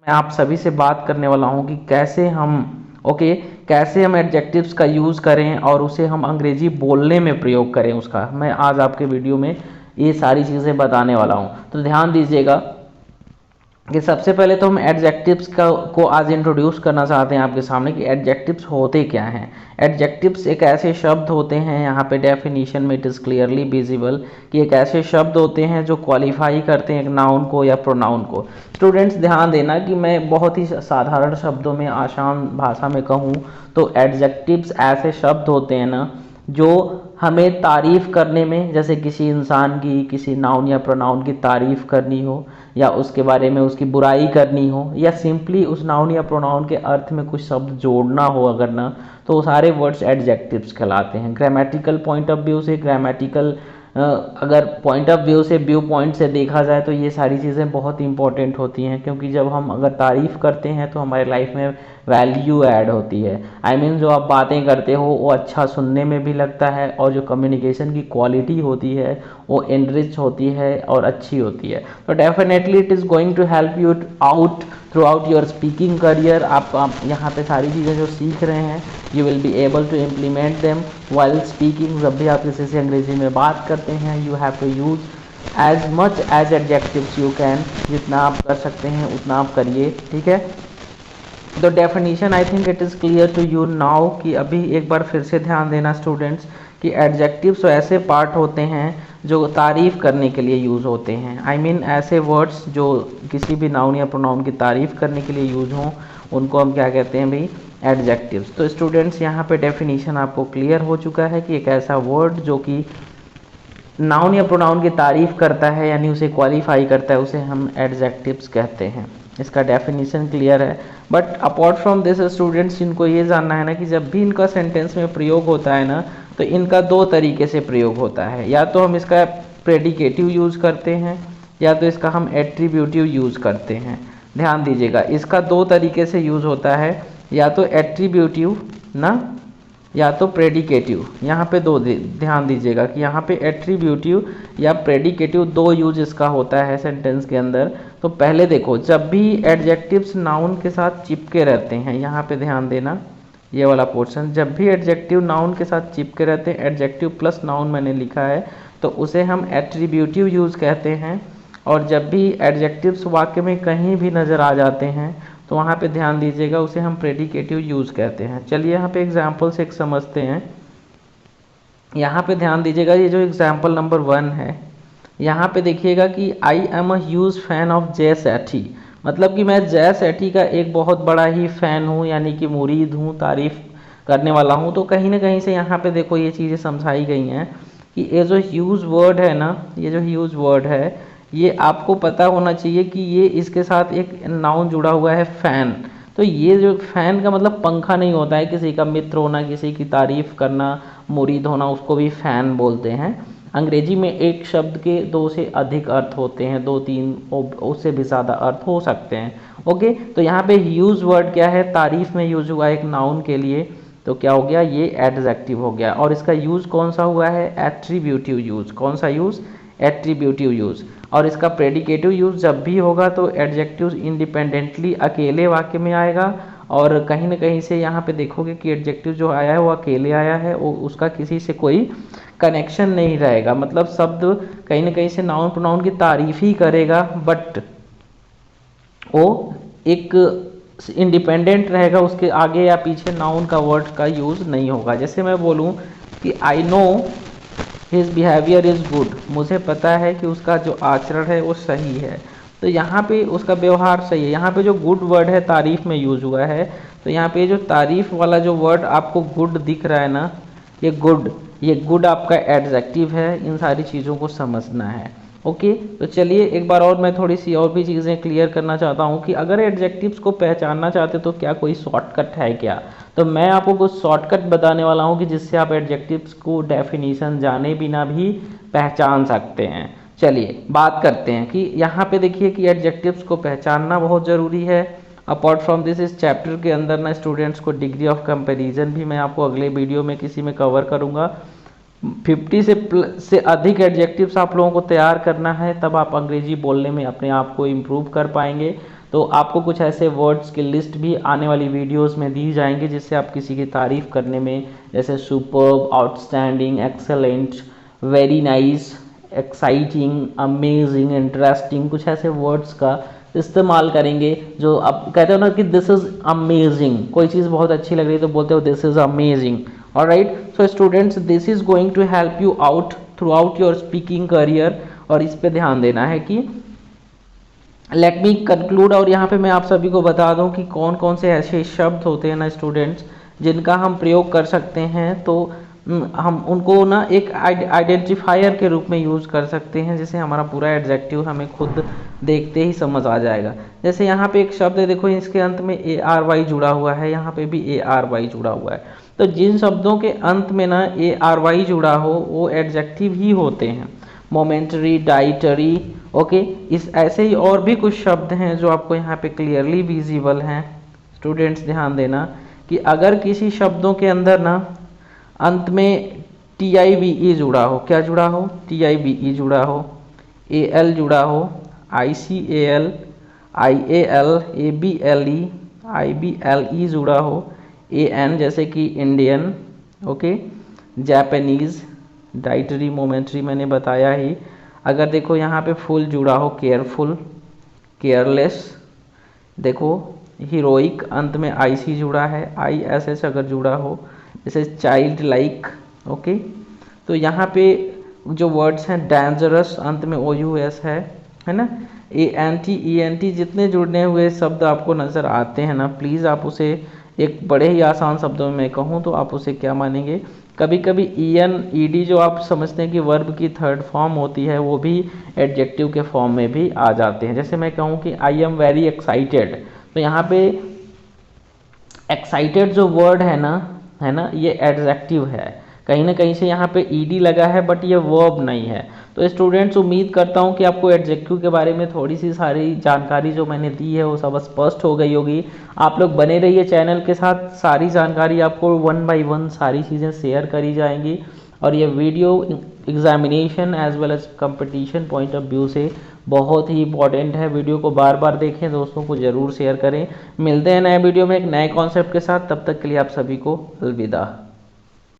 मैं आप सभी से बात करने वाला हूँ कि कैसे हम एडजेक्टिव्स का यूज़ करें और उसे हम अंग्रेजी बोलने में प्रयोग करें उसका। मैं आज आपके वीडियो में ये सारी चीज़ें बताने वाला हूँ, तो ध्यान दीजिएगा कि सबसे पहले तो हम एडजेक्टिव्स को आज इंट्रोड्यूस करना चाहते हैं आपके सामने कि एडजेक्टिव्स होते क्या हैं। एडजेक्टिव्स एक ऐसे शब्द होते हैं, यहाँ पे डेफिनेशन में इट इज़ क्लियरली विजिबल कि एक ऐसे शब्द होते हैं जो क्वालिफाई करते हैं एक नाउन को या प्रोनाउन को। स्टूडेंट्स ध्यान देना कि मैं बहुत ही साधारण शब्दों में, आसान भाषा में कहूँ तो एडजेक्टिव्स ऐसे शब्द होते हैं ना जो हमें तारीफ़ करने में, जैसे किसी इंसान की, किसी नाउन या प्रोनाउन की तारीफ़ करनी हो या उसके बारे में उसकी बुराई करनी हो या सिंपली उस नाउन या प्रोनाउन के अर्थ में कुछ शब्द जोड़ना हो अगर ना, तो वो सारे वर्ड्स एडजेक्टिव्स कहलाते हैं। ग्रामेटिकल पॉइंट ऑफ व्यू से, ग्रामेटिकल अगर पॉइंट ऑफ व्यू से, व्यू पॉइंट से देखा जाए तो ये सारी चीज़ें बहुत इंपॉर्टेंट होती हैं, क्योंकि जब हम अगर तारीफ़ करते हैं तो हमारे लाइफ में वैल्यू ऐड होती है। आई मीन जो आप बातें करते हो वो अच्छा सुनने में भी लगता है और जो कम्युनिकेशन की क्वालिटी होती है वो एनरिच होती है और अच्छी होती है। तो definitely it is going to help you out throughout your speaking career. आप यहाँ पे सारी चीज़ें जो सीख रहे हैं you will be able to implement them while speaking. जब भी आप किसी से अंग्रेजी में बात करते हैं you have to use as much as adjectives you can. जितना आप कर सकते हैं उतना आप करिए, ठीक है। तो definition I think it is clear to you now कि अभी एक बार फिर से ध्यान देना स्टूडेंट्स कि एडजेक्टिव्स ऐसे पार्ट होते हैं जो तारीफ़ करने के लिए यूज़ होते हैं। आई मीन ऐसे वर्ड्स जो किसी भी नाउन या प्रोनाउन की तारीफ़ करने के लिए यूज़ हों उनको हम क्या कहते हैं भाई, एडजेक्टिव्स। तो स्टूडेंट्स यहाँ पे डेफिनेशन आपको क्लियर हो चुका है कि एक ऐसा वर्ड जो कि नाउन या प्रोनाउन की तारीफ़ करता है यानी उसे क्वालिफाई करता है उसे हम एडजेक्टिव्स कहते हैं। इसका डेफिनेशन क्लियर है। But apart from this students इनको ये जानना है ना कि जब भी इनका सेंटेंस में प्रयोग होता है ना तो इनका दो तरीके से प्रयोग होता है। या तो हम इसका प्रेडिकेटिव यूज़ करते हैं या तो इसका हम एट्रीब्यूटिव यूज़ करते हैं। ध्यान दीजिएगा इसका दो तरीके से यूज़ होता है, या तो एट्रीब्यूटिव ना या तो प्रेडिकेटिव। यहाँ पे दो ध्यान दीजिएगा कि यहाँ पे एट्रीब्यूटिव या प्रेडिकेटिव दो यूज इसका होता है सेंटेंस के अंदर। तो पहले देखो, जब भी एडजेक्टिव्स नाउन के साथ चिपके रहते हैं, यहाँ पे ध्यान देना ये वाला पोर्शन, जब भी एडजेक्टिव नाउन के साथ चिपके रहते हैं, एडजेक्टिव प्लस नाउन मैंने लिखा है, तो उसे हम एट्रीब्यूटिव यूज कहते हैं। और जब भी एडजेक्टिव्स वाक्य में कहीं भी नज़र आ जाते हैं तो वहाँ पे ध्यान दीजिएगा उसे हम प्रेडिकेटिव यूज़ कहते हैं। चलिए यहाँ पे एग्जाम्पल से एक समझते हैं। यहाँ पे ध्यान दीजिएगा, ये जो एग्जाम्पल नंबर 1 है, यहाँ पे देखिएगा कि I am a huge fan of जय सेठी। मतलब कि मैं जय सेठी का एक बहुत बड़ा ही फ़ैन हूँ, यानी कि मुरीद हूँ, तारीफ़ करने वाला हूँ। तो कहीं ना कहीं से यहाँ पे देखो ये चीज़ें समझाई गई हैं कि ये जो ह्यूज वर्ड है ना, ये जो ह्यूज वर्ड है ये आपको पता होना चाहिए कि ये इसके साथ एक नाउन जुड़ा हुआ है फ़ैन। तो ये जो फ़ैन का मतलब पंखा नहीं होता है, किसी का मित्र होना, किसी की तारीफ़ करना, मुरीद होना, उसको भी फ़ैन बोलते हैं। अंग्रेजी में एक शब्द के दो से अधिक अर्थ होते हैं, दो तीन उससे भी ज़्यादा अर्थ हो सकते हैं। ओके, तो यहाँ पे यूज़ वर्ड क्या है, तारीफ़ में यूज हुआ एक नाउन के लिए, तो क्या हो गया, ये एडजेक्टिव हो गया। और इसका यूज़ कौन सा हुआ है, एट्रीब्यूटिव यूज़। कौन सा यूज़, एट्रीब्यूटिव यूज़। और इसका प्रेडिकेटिव यूज़ जब भी होगा तो एडजेक्टिव इंडिपेंडेंटली अकेले वाक्य में आएगा। और कहीं ना कहीं से यहाँ पे देखोगे कि एडजेक्टिव जो आया है वो अकेले आया है, वो उसका किसी से कोई कनेक्शन नहीं रहेगा। मतलब शब्द कहीं ना कहीं से नाउन प्रोनाउन की तारीफ ही करेगा, बट वो एक इंडिपेंडेंट रहेगा, उसके आगे या पीछे नाउन का वर्ड का यूज़ नहीं होगा। जैसे मैं बोलूँ कि I know his behaviour is good, मुझे पता है कि उसका जो आचरण है वो सही है, तो यहाँ पे उसका व्यवहार सही है। यहाँ पे जो गुड वर्ड है तारीफ में यूज हुआ है, तो यहाँ पे जो तारीफ वाला जो वर्ड आपको गुड दिख रहा है ना, ये गुड आपका एडजेक्टिव है। इन सारी चीज़ों को समझना है। ओके, तो चलिए एक बार और मैं थोड़ी सी और भी चीज़ें क्लियर करना चाहता हूँ कि अगर एडजेक्टिव्स को पहचानना चाहते तो क्या कोई शॉर्टकट है क्या। तो मैं आपको कुछ शॉर्टकट बताने वाला हूँ कि जिससे आप एडजेक्टिव्स को डेफिनेशन जाने बिना भी पहचान सकते हैं। चलिए बात करते हैं कि यहाँ पे देखिए कि एडजेक्टिव्स को पहचानना बहुत ज़रूरी है। अपार्ट फ्रॉम दिस इस चैप्टर के अंदर ना स्टूडेंट्स को डिग्री ऑफ कंपैरिजन भी मैं आपको अगले वीडियो में किसी में कवर करूँगा। 50 से अधिक एडजेक्टिव्स आप लोगों को तैयार करना है, तब आप अंग्रेजी बोलने में अपने आप को इम्प्रूव कर पाएंगे। तो आपको कुछ ऐसे वर्ड्स की लिस्ट भी आने वाली वीडियोस में दी जाएंगे जिससे आप किसी की तारीफ़ करने में, जैसे superb, outstanding, excellent, very nice, exciting, amazing, interesting, कुछ ऐसे वर्ड्स का इस्तेमाल करेंगे जो आप कहते हो ना कि दिस इज़ अमेजिंग, कोई चीज़ बहुत अच्छी लग रही है तो बोलते हो this is amazing. Alright, so students, this is going to help you out throughout your speaking career, और इस पे ध्यान देना है कि लेट मी कंक्लूड। और यहाँ पे मैं आप सभी को बता दूँ कि कौन कौन से ऐसे शब्द होते हैं ना स्टूडेंट्स जिनका हम प्रयोग कर सकते हैं, तो हम उनको ना एक आइडेंटिफायर के रूप में यूज़ कर सकते हैं, जिससे हमारा पूरा एडजेक्टिव हमें खुद देखते ही समझ आ जाएगा। जैसे यहाँ पे एक शब्द है, देखो इसके अंत में ARY जुड़ा हुआ है, यहाँ पे भी ARY जुड़ा हुआ है। तो जिन शब्दों के अंत में ना ARY जुड़ा हो वो एडजेक्टिव ही होते हैं, मोमेंटरी, डाइटरी, ओके। इस ऐसे ही और भी कुछ शब्द हैं जो आपको यहाँ पे क्लियरली विजिबल हैं। स्टूडेंट्स ध्यान देना कि अगर किसी शब्दों के अंदर ना अंत में TIVE जुड़ा हो, क्या जुड़ा हो, TIVE जुड़ा हो, AL जुड़ा हो, ICAL, IAL, ABLE, IBLE जुड़ा हो, AN जैसे कि Indian, okay, Japanese, dietary, momentary मैंने बताया ही। अगर देखो यहाँ पे फुल जुड़ा हो, केयरफुल, केयरलेस, देखो हीरोइक, अंत में IC जुड़ा है, ISH अगर जुड़ा हो, जैसे चाइल्ड लाइक, ओके। तो यहाँ पे जो वर्ड्स हैं डेंजरस, अंत में OUS है ना, ANT, ENT, जितने जुड़ने हुए शब्द आपको नज़र आते हैं ना, प्लीज़ आप उसे एक बड़े ही आसान शब्दों में कहूँ तो आप उसे क्या मानेंगे, कभी कभी EN, ED जो आप समझते हैं कि वर्ब की थर्ड फॉर्म होती है, वो भी एडजेक्टिव के फॉर्म में भी आ जाते हैं। जैसे मैं कहूँ कि आई एम वेरी एक्साइटेड, तो यहाँ पे एक्साइटेड जो वर्ड है ना, ये एडजेक्टिव है, कहीं ना कहीं से यहाँ पे ED लगा है बट ये वर्ब नहीं है। तो स्टूडेंट्स, उम्मीद करता हूँ कि आपको एडजेक्टिव के बारे में थोड़ी सी सारी जानकारी जो मैंने दी है वो सब स्पष्ट हो गई होगी। आप लोग बने रहिए चैनल के साथ, सारी जानकारी आपको 1 बाय 1 सारी चीज़ें शेयर करी जाएंगी, और ये video examination as well as competition point of view से बहुत ही इंपॉर्टेंट है। वीडियो को बार बार देखें, दोस्तों को ज़रूर शेयर करें। मिलते हैं नए वीडियो में एक नए कॉन्सेप्ट के साथ, तब तक के लिए आप सभी को अलविदा।